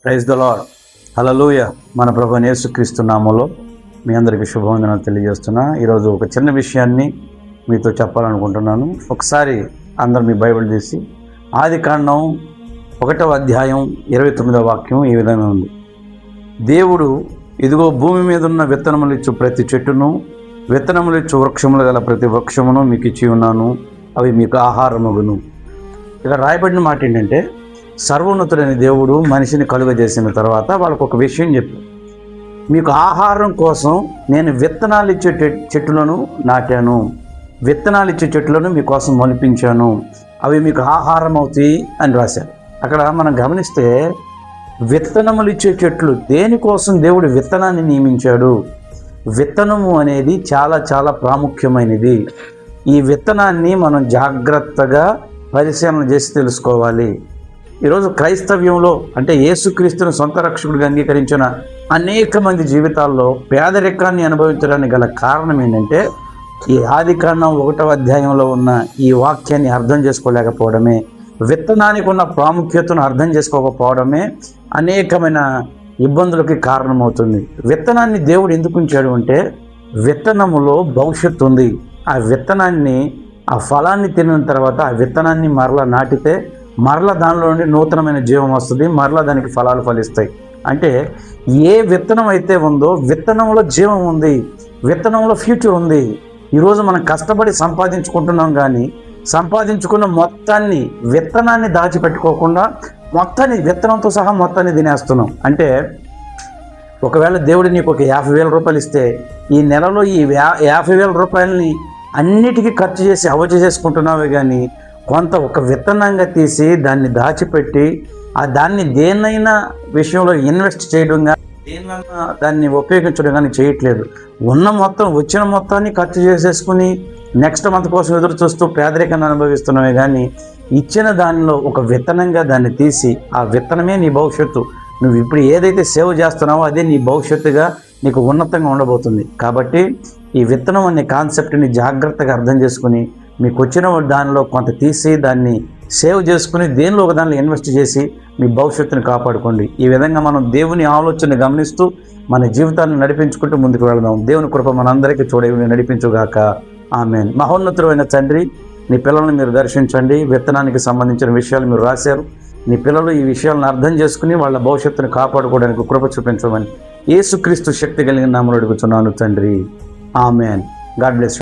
Praise the lord. హల్లెలూయా. మన ప్రభువైన యేసుక్రీస్తు నామములో మీ అందరికీ శుభవందనాలు తెలియజేస్తున్నా. ఈరోజు ఒక చిన్న విషయాన్ని మీతో చెప్పాలనుకుంటున్నాను. ఒకసారి అందరు మీ బైబిల్ తీసి ఆదికాండం 1వ అధ్యాయం 29వ వాక్యం ఈ విధంగా ఉంది. దేవుడు ఇదిగో భూమి మీద ఉన్న విత్తనములు ఇచ్చు ప్రతి చెట్టును, విత్తనములు ఇచ్చు వృక్షములు గల ప్రతి వృక్షమును మీకు ఇచ్చి ఉన్నాను, అవి మీకు ఆహారమగును. ఇక్కడ రాయబడిన మాట ఏంటంటే, సర్వోన్నతుడైన దేవుడు మనిషిని కలుగజేసిన తర్వాత వాళ్ళకు ఒక విషయం చెప్పారు. మీకు ఆహారం కోసం నేను విత్తనాలు ఇచ్చే చెట్లను నాటాను, విత్తనాలు ఇచ్చే చెట్లను మీకోసం మొలిపించాను, అవి మీకు ఆహారం అవుతాయి అని రాశారు. అక్కడ మనం గమనిస్తే విత్తనములు ఇచ్చే చెట్లు దేనికోసం దేవుడు విత్తనాన్ని నియమించాడు? విత్తనము అనేది చాలా చాలా ప్రాముఖ్యమైనది. ఈ విత్తనాన్ని మనం జాగ్రత్తగా పరిశీలన చేసి తెలుసుకోవాలి. ఈరోజు క్రైస్తవ్యంలో అంటే యేసుక్రీస్తును సొంత రక్షకుడిగా అంగీకరించిన అనేక మంది జీవితాల్లో పేదరికాన్ని అనుభవించడానికి గల కారణం ఏంటంటే, ఈ ఆదికాండం 1వ అధ్యాయంలో ఉన్న ఈ వాక్యాన్ని అర్థం చేసుకోలేకపోవడమే, విత్తనానికి ఉన్న ప్రాముఖ్యతను అర్థం చేసుకోకపోవడమే అనేకమైన ఇబ్బందులకి కారణమవుతుంది. విత్తనాన్ని దేవుడు ఎందుకు ఉంచాడు అంటే, విత్తనములో భవిష్యత్తు ఉంది. ఆ విత్తనాన్ని, ఆ ఫలాన్ని తిన్న తర్వాత ఆ విత్తనాన్ని మరలా నాటితే మరలా దానిలో నుండి నూతనమైన జీవం వస్తుంది, మరలా దానికి ఫలాలు ఫలిస్తాయి. అంటే ఏ విత్తనం అయితే ఉందో విత్తనంలో జీవం ఉంది, విత్తనంలో ఫ్యూచర్ ఉంది. ఈరోజు మనం కష్టపడి సంపాదించుకుంటున్నాం, కానీ సంపాదించుకున్న మొత్తాన్ని, విత్తనాన్ని దాచిపెట్టుకోకుండా మొత్తాన్ని, విత్తనంతో సహా మొత్తాన్ని తినేస్తున్నాం. అంటే ఒకవేళ దేవుడు నీకు ఒక 50,000 రూపాయలు ఇస్తే ఈ నెలలో ఈ 50,000 రూపాయలని అన్నిటికీ ఖర్చు చేసి అవజ చేసుకుంటున్నావే, కానీ కొంత ఒక విత్తనంగా తీసి దాన్ని దాచిపెట్టి దాన్ని దేన్నైనా విషయంలో ఇన్వెస్ట్ చేయడం కానీ దేన్నైనా దాన్ని ఉపయోగించడం కానీ చేయట్లేదు. ఉన్న మొత్తం, వచ్చిన మొత్తాన్ని ఖర్చు చేసేసుకుని నెక్స్ట్ మంత్ కోసం ఎదురు చూస్తూ పేదరికాన్ని అనుభవిస్తున్నామే, కానీ ఇచ్చిన దానిలో ఒక విత్తనంగా దాన్ని తీసి ఆ విత్తనమే నీ భవిష్యత్తు. నువ్వు ఇప్పుడు ఏదైతే సేవ్ చేస్తున్నావో అదే నీ భవిష్యత్తుగా నీకు ఉన్నతంగా ఉండబోతుంది. కాబట్టి ఈ విత్తనం అనే కాన్సెప్ట్ని జాగ్రత్తగా అర్థం చేసుకుని మీకు వచ్చిన దానిలో కొంత తీసి దాన్ని సేవ్ చేసుకుని దేనిలో ఒక దానిలో ఇన్వెస్ట్ చేసి మీ భవిష్యత్తును కాపాడుకోండి. ఈ విధంగా మనం దేవుని ఆలోచన గమనిస్తూ మన జీవితాన్ని నడిపించుకుంటూ ముందుకు వెళదాం. దేవుని కృప మనందరికీ చూడేవి నడిపించుగాక. ఆమేన్. మహోన్నతుడైన తండ్రి, నీ పిల్లల్ని మీరు దర్శించండి. విత్తనానికి సంబంధించిన విషయాలు మీరు రాశారు. నీ పిల్లలు ఈ విషయాలను అర్థం చేసుకుని వాళ్ళ భవిష్యత్తును కాపాడుకోవడానికి కృప చూపించమని యేసుక్రీస్తు శక్తి కలిగిన నామములో అడుగుతున్నాను తండ్రి. ఆమేన్. God bless you.